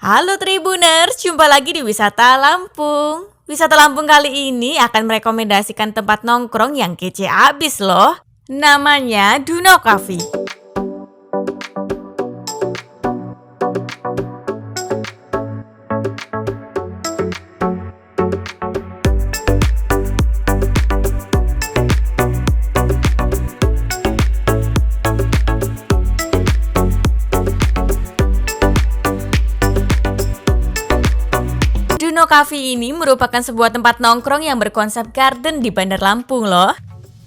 Halo Tribuners, jumpa lagi di Wisata Lampung. Wisata Lampung kali ini akan merekomendasikan tempat nongkrong yang kece abis loh. Namanya Duno Coffee. Duno Coffee ini merupakan sebuah tempat nongkrong yang berkonsep garden di Bandar Lampung loh.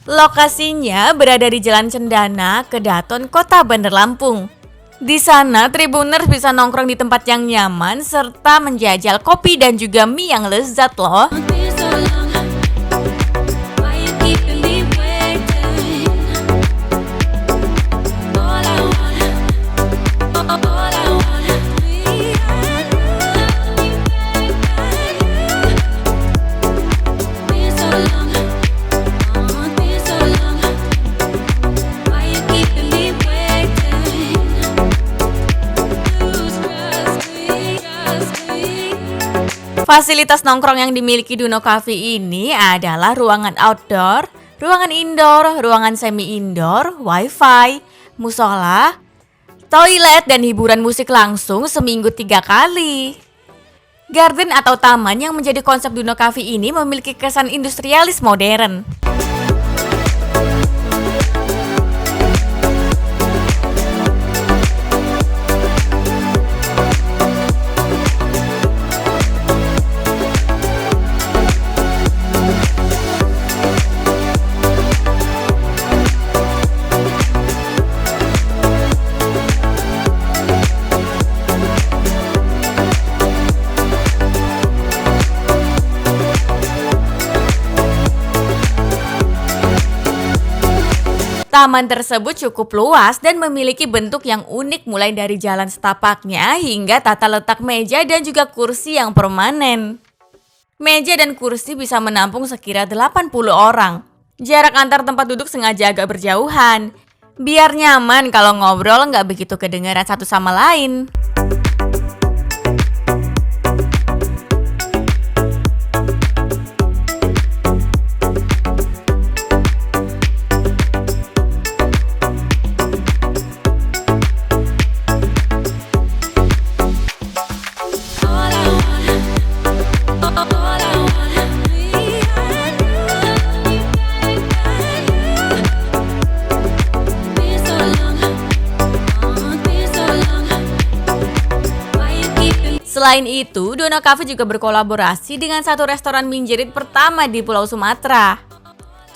Lokasinya berada di Jalan Cendana, Kedaton, Kota Bandar Lampung. Di sana, Tribuners bisa nongkrong di tempat yang nyaman serta menjajal kopi dan juga mie yang lezat loh. Fasilitas nongkrong yang dimiliki Duno Coffee ini adalah ruangan outdoor, ruangan indoor, ruangan semi-indoor, wifi, musola, toilet, dan hiburan musik langsung seminggu 3 kali. Garden atau taman yang menjadi konsep Duno Coffee ini memiliki kesan industrialis modern. Taman tersebut cukup luas dan memiliki bentuk yang unik mulai dari jalan setapaknya hingga tata letak meja dan juga kursi yang permanen. Meja dan kursi bisa menampung sekira 80 orang. Jarak antar tempat duduk sengaja agak berjauhan, biar nyaman kalau ngobrol nggak begitu kedengaran satu sama lain. Selain itu, Duno Coffee juga berkolaborasi dengan satu restoran minjerit pertama di Pulau Sumatera.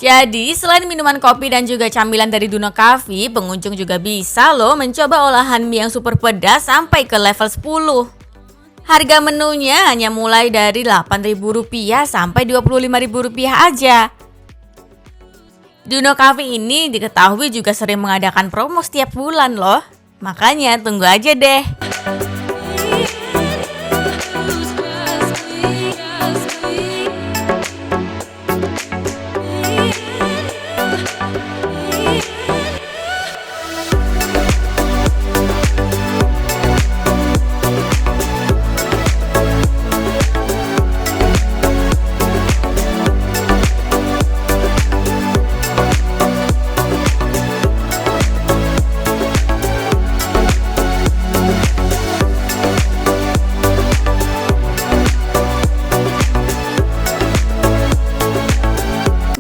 Jadi, selain minuman kopi dan juga camilan dari Duno Coffee, pengunjung juga bisa loh mencoba olahan mie yang super pedas sampai ke level 10. Harga menunya hanya mulai dari Rp8.000 sampai Rp25.000 aja. Duno Coffee ini diketahui juga sering mengadakan promo setiap bulan loh. Makanya tunggu aja deh.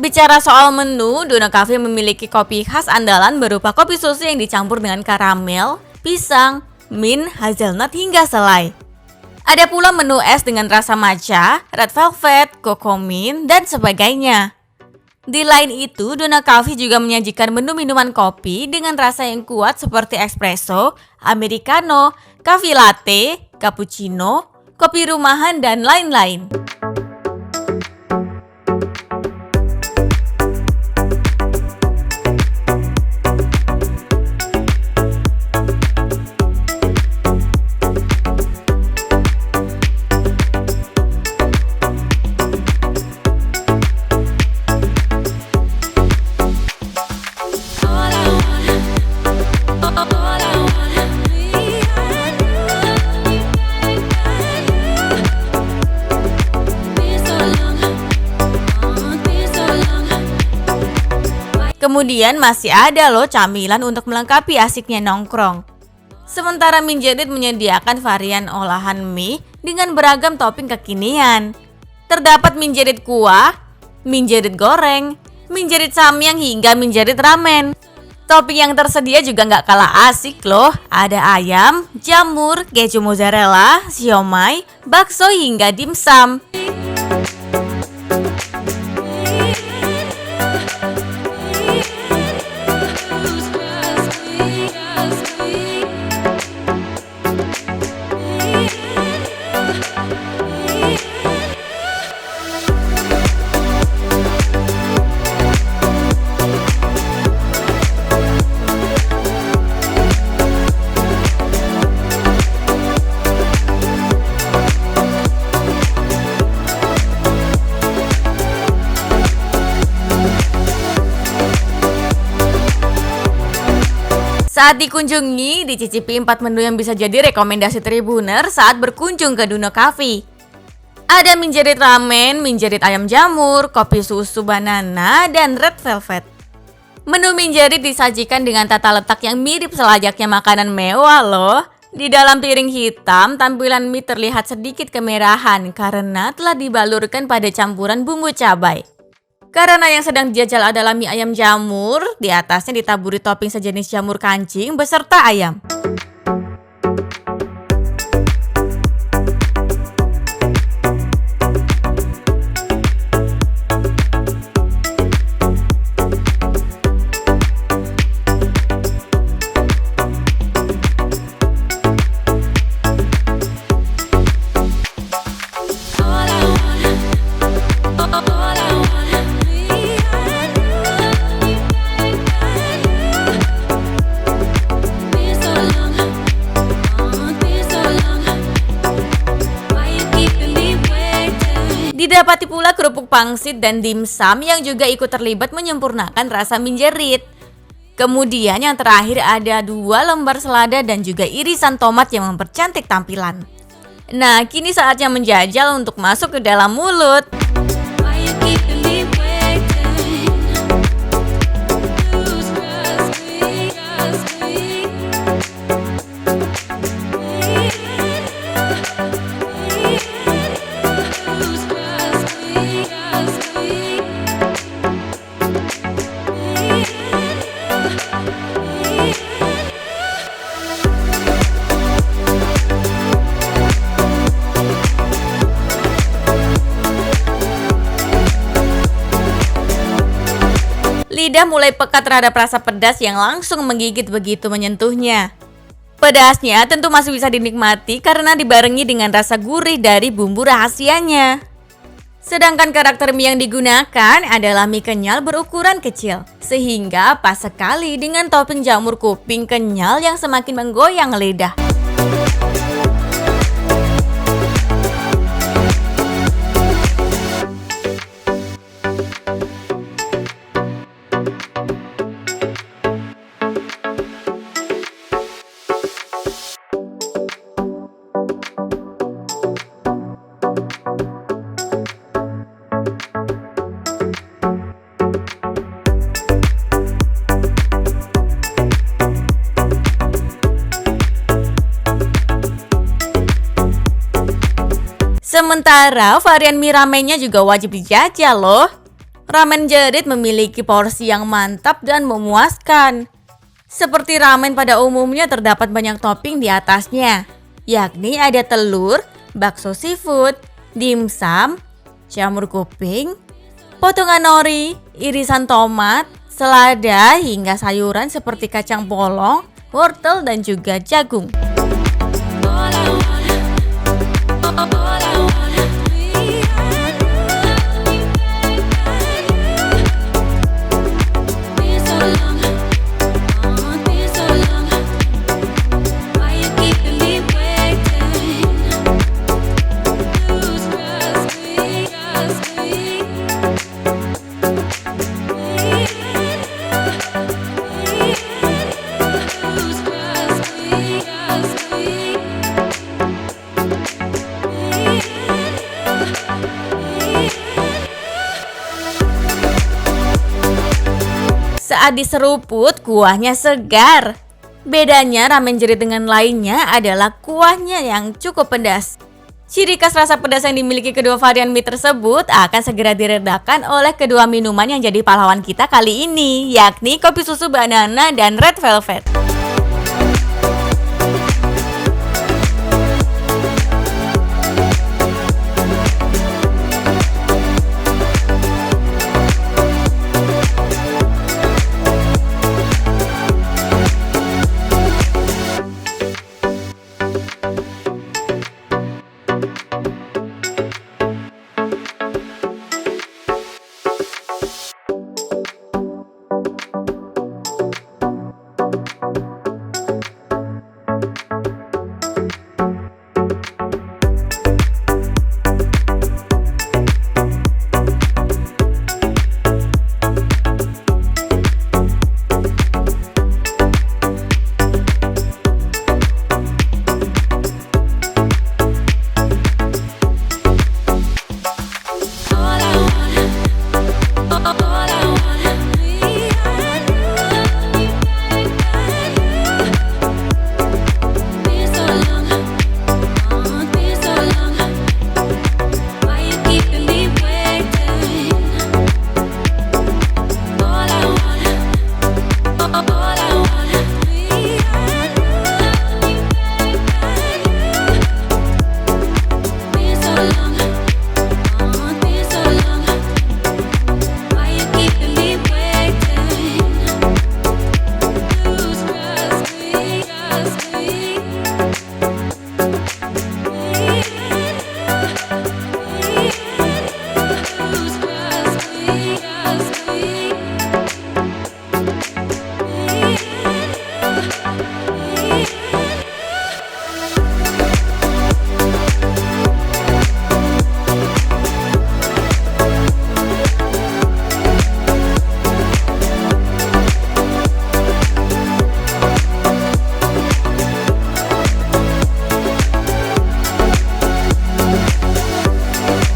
Bicara soal menu, Duno Coffee memiliki kopi khas andalan berupa kopi susu yang dicampur dengan karamel, pisang, mint, hazelnut hingga selai. Ada pula menu es dengan rasa matcha, red velvet, cocoa mint, dan sebagainya. Di lain itu, Duno Coffee juga menyajikan menu minuman kopi dengan rasa yang kuat seperti espresso, americano, cafe latte, cappuccino, kopi rumahan, dan lain-lain. Kemudian masih ada loh camilan untuk melengkapi asiknya nongkrong. Sementara Minjerit menyediakan varian olahan mie dengan beragam topping kekinian. Terdapat Minjerit kuah, Minjerit goreng, Minjerit samyang hingga Minjerit ramen. Topping yang tersedia juga nggak kalah asik loh. Ada ayam, jamur, keju mozzarella, siomay, bakso hingga dimsum. Saat dikunjungi, dicicipi 4 menu yang bisa jadi rekomendasi Tribuner saat berkunjung ke Duno Cafe. Ada Minjerit ramen, Minjerit ayam jamur, kopi susu banana, dan red velvet. Menu Minjerit disajikan dengan tata letak yang mirip selayaknya makanan mewah loh. Di dalam piring hitam, tampilan mie terlihat sedikit kemerahan karena telah dibalurkan pada campuran bumbu cabai. Karena yang sedang dijajal adalah mie ayam jamur, di atasnya ditaburi topping sejenis jamur kancing beserta ayam. Didapati pula kerupuk pangsit dan dimsum yang juga ikut terlibat menyempurnakan rasa Minjerit. Kemudian yang terakhir ada 2 lembar selada dan juga irisan tomat yang mempercantik tampilan. Nah, kini saatnya menjajal untuk masuk ke dalam mulut. Lidah mulai peka terhadap rasa pedas yang langsung menggigit begitu menyentuhnya. Pedasnya tentu masih bisa dinikmati karena dibarengi dengan rasa gurih dari bumbu rahasianya. Sedangkan karakter mie yang digunakan adalah mie kenyal berukuran kecil, sehingga pas sekali dengan topping jamur kuping kenyal yang semakin menggoyang lidah. Sementara varian mie ramennya juga wajib dijajal loh. Ramen Jerit memiliki porsi yang mantap dan memuaskan. Seperti ramen pada umumnya terdapat banyak topping di atasnya, yakni ada telur, bakso seafood, dimsum, jamur kuping, potongan nori, irisan tomat, selada hingga sayuran seperti kacang polong, wortel dan juga jagung. Saat diseruput, kuahnya segar. Bedanya ramen jerit dengan lainnya adalah kuahnya yang cukup pedas. Ciri khas rasa pedas yang dimiliki kedua varian mie tersebut akan segera diredakan oleh kedua minuman yang jadi pahlawan kita kali ini, yakni kopi susu banana dan red velvet.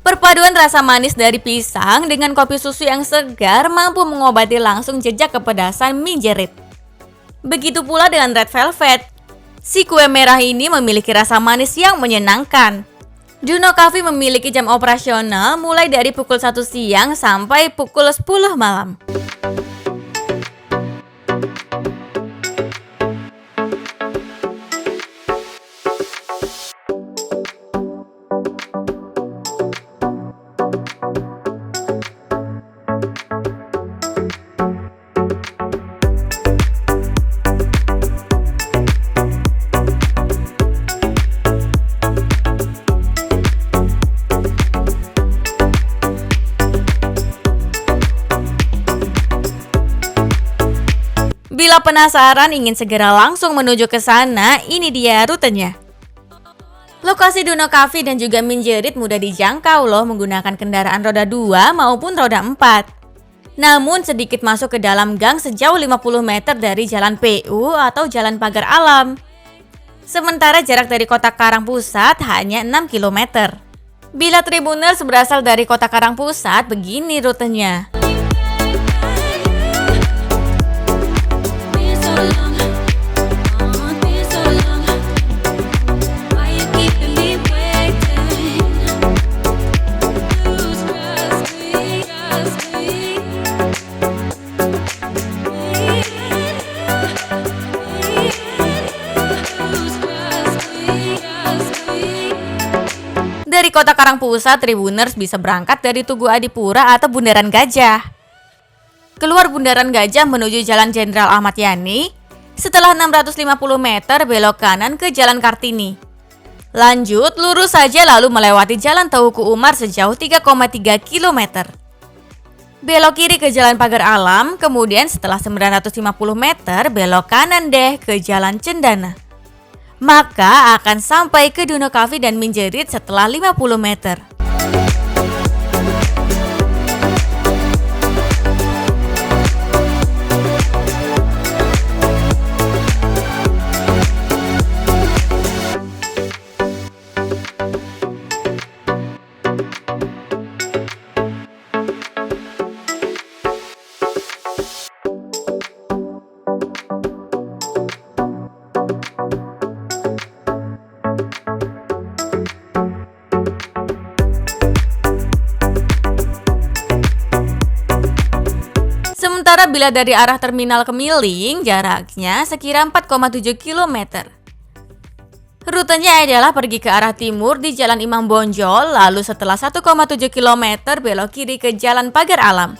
Perpaduan rasa manis dari pisang dengan kopi susu yang segar mampu mengobati langsung jejak kepedasan mie jerit. Begitu pula dengan red velvet. Si kue merah ini memiliki rasa manis yang menyenangkan. Duno Coffee memiliki jam operasional mulai dari pukul 1 siang sampai pukul 10 malam. Bila penasaran ingin segera langsung menuju ke sana, ini dia rutenya. Lokasi Duno Coffee dan juga Mie Jerit mudah dijangkau loh menggunakan kendaraan roda 2 maupun roda 4. Namun sedikit masuk ke dalam gang sejauh 50 meter dari Jalan PU atau Jalan Pagar Alam. Sementara jarak dari Kota Karang Pusat hanya 6 km. Bila Tribuners berasal dari Kota Karang Pusat, begini rutenya. Dari Kota Karang Pusat, Tribuners bisa berangkat dari Tugu Adipura atau Bundaran Gajah. Keluar Bundaran Gajah menuju Jalan Jenderal Ahmad Yani, setelah 650 meter belok kanan ke Jalan Kartini. Lanjut, lurus saja lalu melewati Jalan Teuku Umar sejauh 3,3 km. Belok kiri ke Jalan Pagar Alam, kemudian setelah 950 meter belok kanan deh ke Jalan Cendana. Maka akan sampai ke Duno Coffee dan Mie Jerit setelah 50 meter. Sementara bila dari arah terminal ke Miling, jaraknya sekira 4,7 km. Rutenya adalah pergi ke arah timur di Jalan Imam Bonjol, lalu setelah 1,7 km belok kiri ke Jalan Pagar Alam.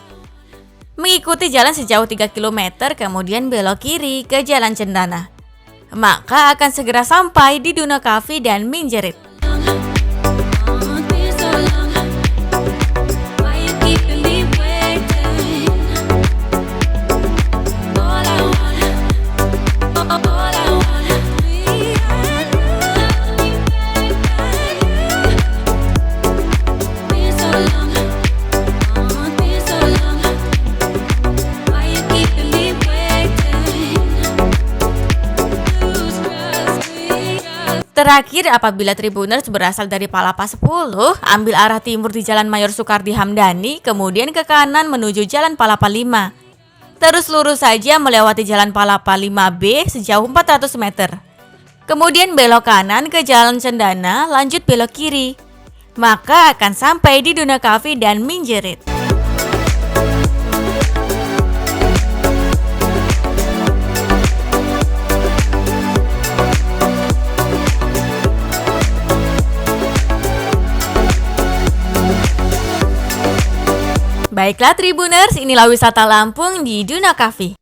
Mengikuti jalan sejauh 3 km, kemudian belok kiri ke Jalan Cendana. Maka akan segera sampai di Duna Cafe dan Minjerit. Terakhir, apabila Tribuners berasal dari Palapa 10, ambil arah timur di Jalan Mayor Soekardi Hamdani, kemudian ke kanan menuju Jalan Palapa 5. Terus lurus saja melewati Jalan Palapa 5B sejauh 400 meter. Kemudian belok kanan ke Jalan Cendana, lanjut belok kiri. Maka akan sampai di Duna Cafe dan Minjerit. Baiklah Tribuners, inilah wisata Lampung di Duna Cafe.